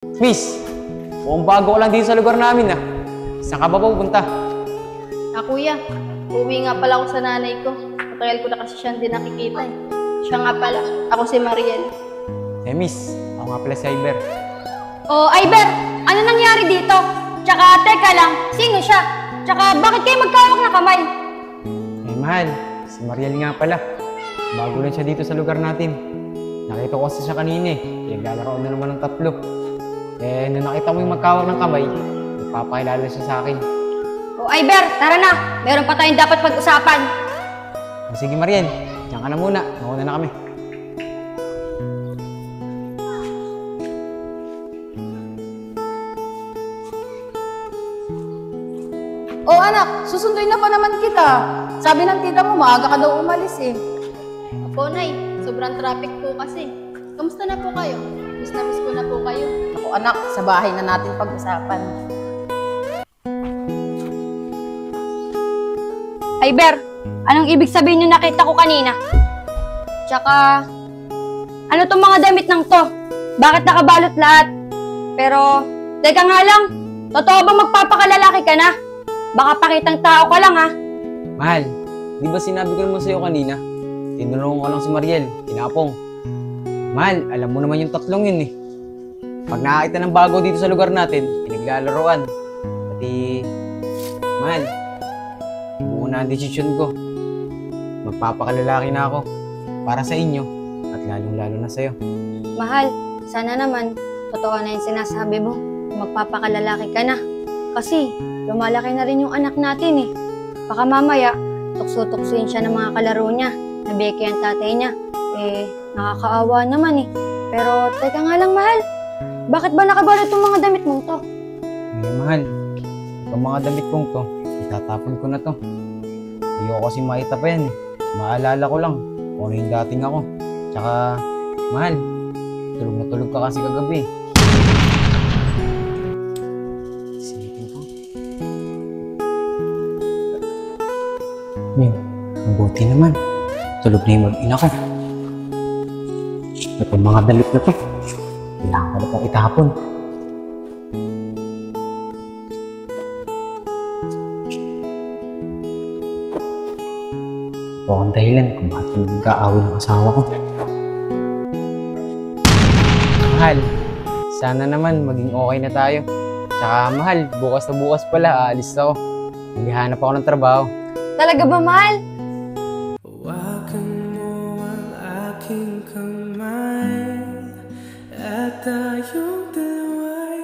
Miss, mukhang bago ka lang dito sa lugar namin ah. Saan ka ba pupunta? Kuya, uuwi nga pala ako sa nanay ko. Matagal ko na kasi siyang di nakikita eh. Siya nga pala, ako si Mariel. Miss, ako nga pala si Iber. Oh, Iber, ano nangyari dito? Tsaka, teka lang, sino siya? Tsaka, bakit kayo magkawak na kamay? Mahal, si Mariel nga pala. Bago lang siya dito sa lugar natin. Nakita ko kasi siya kanina eh. Naglalaro na naman ng tatlo. Nung nakita mo yung magkawak ng kamay, nagpapakilala siya sa akin. Oh, Iber, tara na. Meron pa tayong dapat pag-usapan. Sige Mariel, diyan ka na muna. Mauna na kami. Oh anak, susunduin na pa naman kita. Sabi ng tita mo, maaga ka daw umalis eh. Opo, Nay. Sobrang traffic po kasi. Kamusta na po kayo? Miss na miss ko na po kayo. Ako anak, sa bahay na natin pag-usapan. Iber, anong ibig sabihin yung nakita ko kanina? Tsaka, ano tong mga damit ng to? Bakit nakabalot lahat? Pero, teka nga lang, totoo ba magpapakalalaki ka na? Baka pakitang tao ka lang ha? Mahal, di ba sinabi ko naman sa'yo kanina? Tinulungan ko lang si Mariel, tinapong. Mahal, alam mo naman yung tatlong yun eh. Pag nakakita ng bago dito sa lugar natin, pinaglalaroan. Pati, mahal, buo na ang desisyon ko. Magpapakalalaki na ako para sa inyo at lalong-lalo na sa'yo. Mahal, sana naman, totoo na yung sinasabi mo. Magpapakalalaki ka na. Kasi, lumalaki na rin yung anak natin eh. Baka mamaya, tukso-tuksuin siya ng mga kalaro niya. Na Becky ang tatay niya. Nakakaawa naman eh. Pero, teka nga lang, mahal. Bakit ba nakabalot yung mga damit mong to? Mahal, itong mga damit kong to, itatapon ko na to. Ayoko kasi makita pa yan eh. Maalala ko lang kung ano yung dating ako. Tsaka, mahal, tulog na tulog ka kasi kagabi. Silipin ko. Mabuti naman. Tulog na yung mag-ina ko. Itong mga damit na to, kailangan ko na itong itapon. Ito ang dahilan kung bakit nag-aaway ng asawa ko. Mahal, sana naman maging okay na tayo. Tsaka mahal, bukas na bukas pala, aalis ako. Maghihanap ako ng trabaho. Talaga ba, mahal? Hawakan mo ang aking kamay at tayong dalawa'y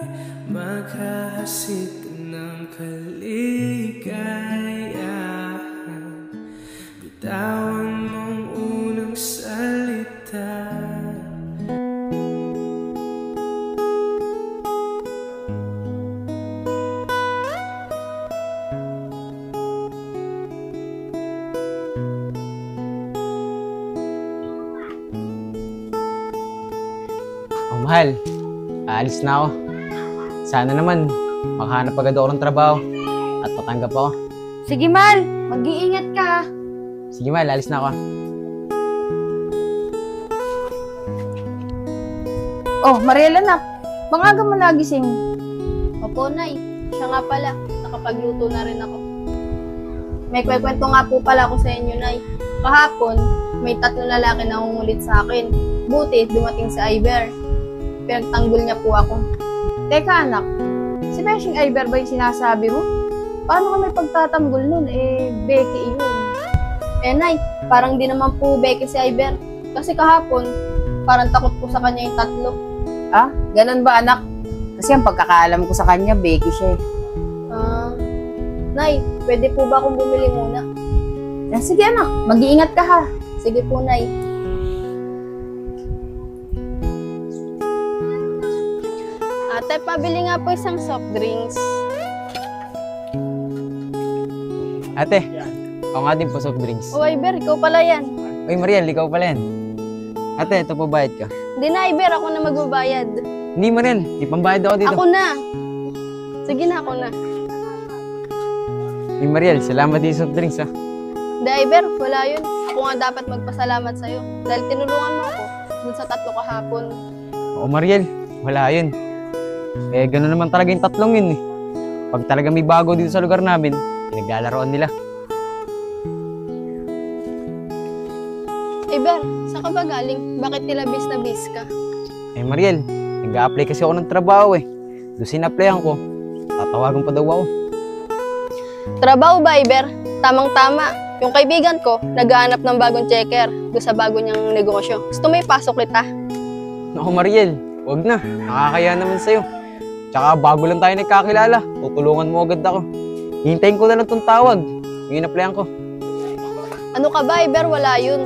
maghahasik ng kaligayahan. Bitawan mong unang salita. Oh, mahal, aalis na ako. Sana naman, makahanap agad ako ng trabaho at patanggap ako. Sige, mahal. Mag-iingat ka ha. Sige mahal, aalis na ako. Oh, Mariel anak, mangaga mo nagising. Opo, Nay. Siya nga pala, nakapagluto na rin ako. May kwento nga po pala ako sa inyo, Nay. Kahapon, may 3 lalaki na nangungulit sa akin. Buti, dumating si Iber. Pinagtanggol niya po ako. Teka anak, si Beshing Iber ba yung sinasabi mo? Paano ka may pagtatanggol nun? Becky yun. Nay, parang di naman po Becky si Iber. Kasi kahapon, parang takot po sa kanya yung 3. Ah, ganun ba anak? Kasi ang pagkakaalam ko sa kanya, Becky siya eh. Nay, pwede po ba akong bumili muna? Sige anak, mag-iingat ka ha. Sige po, Nay. Ate, pabili nga po isang soft drinks. Ate, ako nga din po soft drinks. O, Iber, ikaw pala yan. Uy Mariel, ikaw pala yan. Ate, ito po bayad ka. Hindi na, Iber, ako na magbabayad. Hindi Mariel, ipambayad ako dito. Ako na. Sige na, ako na. Uy Mariel, salamat din sa soft drinks ha. Hindi, Iber, wala yun. Ako nga dapat magpasalamat sa'yo. Dahil tinulungan mo ako dun sa 3 kahapon. Oo Mariel, wala yun. Eh, gano'n naman talaga yung tatlong yun eh. Pag talaga may bago dito sa lugar namin, pinaglalaroan nila. Iber, saan ka ba galing? Bakit tila bis na bis ka? Eh, Mariel, nag-a-apply kasi ako ng trabaho eh. Doon sinapplyan ko, tatawagan pa daw ako. Trabaho ba, Iber? Tamang-tama. Yung kaibigan ko, naghahanap ng bagong checker doon sa bago niyang negosyo. Gusto mo ipasok kita? Naku, Mariel, wag na. Nakakaya naman sa'yo. Tsaka bago lang tayo nagkakilala. Tutulungan mo agad ako. Hintayin ko na lang tong tawag. Yung in-applyan ko. Ano ka ba, Iber? Wala yun.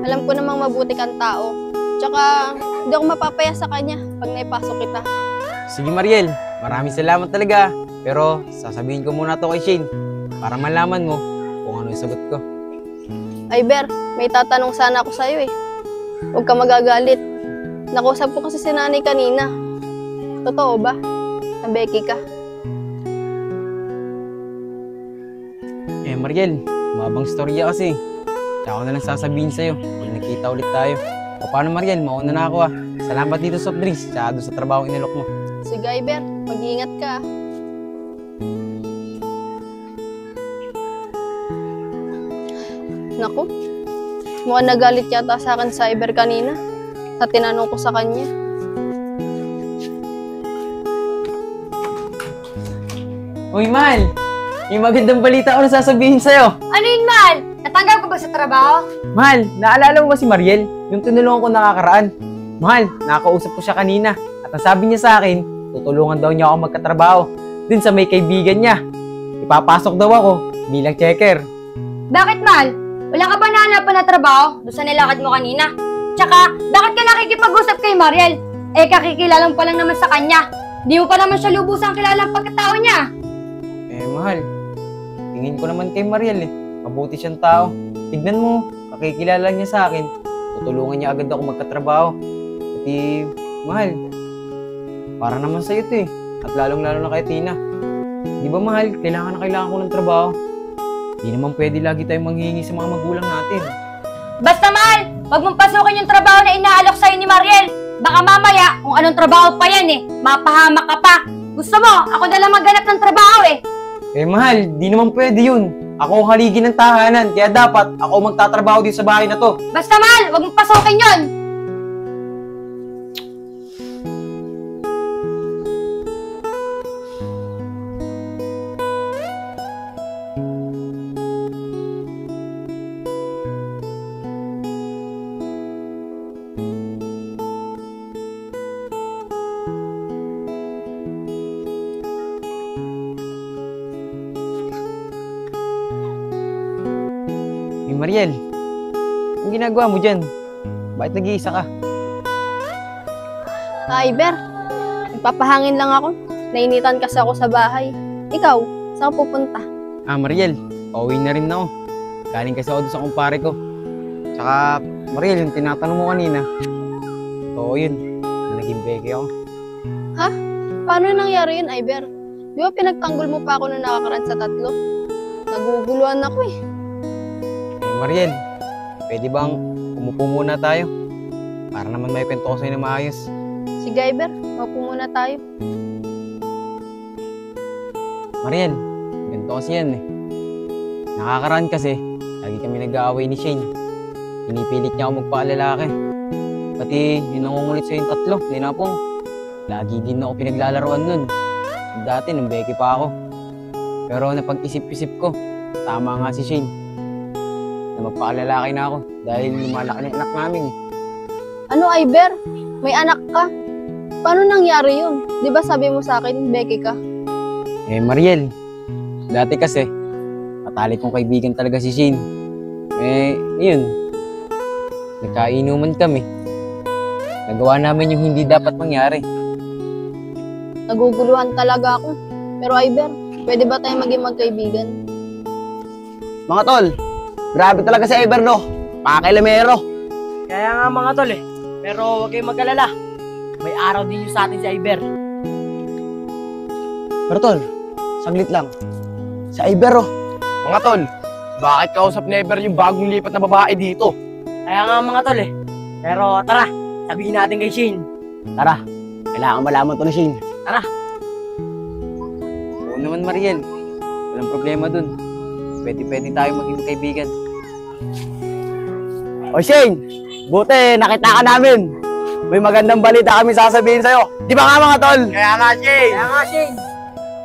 Alam ko namang mabuti kang tao. Tsaka, hindi ako mapapaya sa kanya pag naipasok kita. Sige, Mariel. Maraming salamat talaga. Pero sasabihin ko muna to kay Shane para malaman mo kung ano yung sagot ko. Iber, may tatanong sana ako sa'yo eh. Huwag ka magagalit. Nakausap ko kasi si nanay kanina. Totoo ba? Na Becky ka? Eh, Mariel, mabang storya kasi. Tsaka ko na lang sasabihin sa'yo pag nakita ulit tayo. O paano, Mariel? Mauna na ako ah. Salamat dito sa soft drinks tsaka doon sa trabaho inilok mo. Sige, Iber. Mag-iingat ka. Naku, mukhang nagalit yata sa akin sa Iber kanina. Sa tinanong ko sa kanya. Uy, Mal! Yung magandang balita ko na sasabihin sa'yo. Ano yun, Mal? Natanggal ko ba sa trabaho? Mahal, naalala mo ba si Mariel? Yung tinulungan ko nakakaraan. Mahal, nakausap ko siya kanina. At ang sabi niya sa akin, tutulungan daw niya ako magkatrabaho. Dun sa may kaibigan niya. Ipapasok daw ako bilang checker. Bakit, Mal? Wala ka ba nahanapan na trabaho doon sa nilakad mo kanina? Tsaka, bakit ka nakikipag-usap kay Mariel? Eh, kakikilalang pa lang naman sa kanya. Di mo pa naman siya lubusang kilala ang pagkatao niya. Eh, mahal, tingin ko naman kay Mariel eh. Mabuti siyang tao. Tignan mo, kakikilala niya sa akin. Tutulungan niya agad ako magkatrabaho. Pati, mahal, para naman sa'yo to eh. At lalong-lalo na kay Tina. Di ba, mahal, kailangan ko ng trabaho. Di naman pwede lagi tayong manghihingi sa mga magulang natin. Basta, Mal! Huwag mong pasukin yung trabaho na inaalok sa'yo ni Mariel. Baka mamaya, kung anong trabaho pa yan eh, mapahamak ka pa. Gusto mo, ako na lang maghanap ng trabaho eh. Eh, mahal, di naman pwede yun. Ako ang haligi ng tahanan, kaya dapat ako magtatrabaho dito sa bahay na to. Basta, Mal! Huwag mong pasukin yun! Eh, Mariel, ang ginagawa mo dyan? Bakit nag-iisa ka? Iber, nagpapahangin lang ako. Nainitan kasi ako sa bahay. Ikaw, saan ka pupunta? Ah, Mariel, pauwi na rin ako. Galing kasi ako doon sa kumpare ko. Tsaka, Mariel, yung tinatanong mo kanina, oo yun, naging beke ako. Paano nangyari yun, Iber? Di ba pinagtanggol mo pa ako nung nakakaraan sa 3? Naguguluhan ako eh. Eh, Mariel, pwede bang umupo muna tayo? Para naman may kwento ko sa'yo na maayos. Sige, Iber, maupo muna tayo. Mariel, ganito kasi yan eh. Nakakaraan kasi, lagi kami nag-aaway ni Shane. Pinipilit niya ako magpaalalaki. Pati yung nangungulit sa yung 3, linapong. Lagi din ako pinaglalaroan nun. Dati, nung beke pa ako. Pero napag-isip-isip ko, tama nga si Shane. Na magpaalalaki na ako dahil lumalaki na yung anak namin. Ano, Iber? May anak ka? Paano nangyari yun? Di ba sabi mo sa akin, Becky ka? Eh, Mariel, dati kasi, matalik kong kaibigan talaga si Shane. Eh, yun. Nagkainuman kami. Nagawa namin yung hindi dapat mangyari. Naguguluhan talaga ako. Pero Iber, pwede ba tayo maging magkaibigan? Mga tol, grabe talaga si Iber, no? Pakilamero. Kaya nga mga tol eh. Pero huwag kayong mag-alala. May araw din yung sa atin si Iber. Pero tol, saglit lang. Si Iber, oh. Mga tol, bakit kausap ni Iber yung bagong lipat na babae dito? Kaya nga mga tol eh. Pero tara, sabihin natin kay Shane. Tara, kailangan malaman to ni Shane. Tara. Oo naman, Mariel. Walang problema dun. Pwede tayo maging kaibigan. O Shane, buti nakita ka namin. May magandang balita kami sasabihin sa'yo. Di ba nga mga tol? Kaya nga, Shane!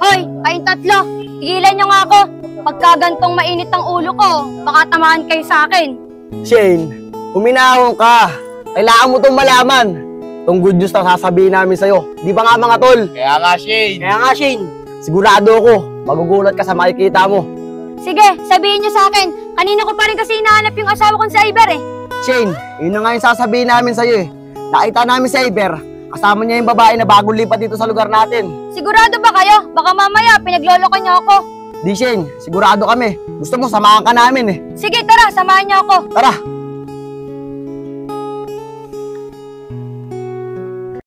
Hoy, kayong tatlo, tigilan nyo nga ako. Pagka gantong mainit ang ulo ko, baka tamaan kayo sa akin. Shane, huminahon ka. Kailangan mo itong malaman. Itong good news na sasabihin namin sa'yo. Di ba nga mga tol? Kaya nga, Shane! Sigurado ako, magugulat ka sa makikita mo. Sige, sabihin nyo sa akin. Kanina ko pa rin kasi hinahanap yung asawa kong si Iber eh. Shane, yun na nga yung sasabihin namin sa'yo eh. Nakita namin si Iber, kasama niya yung babae na bagong lipat dito sa lugar natin. Sigurado ba kayo? Baka mamaya pinagloloko nyo ako. Di Shane, sigurado kami. Gusto mo, samahan ka namin eh. Sige, tara, samahan nyo ako. Tara!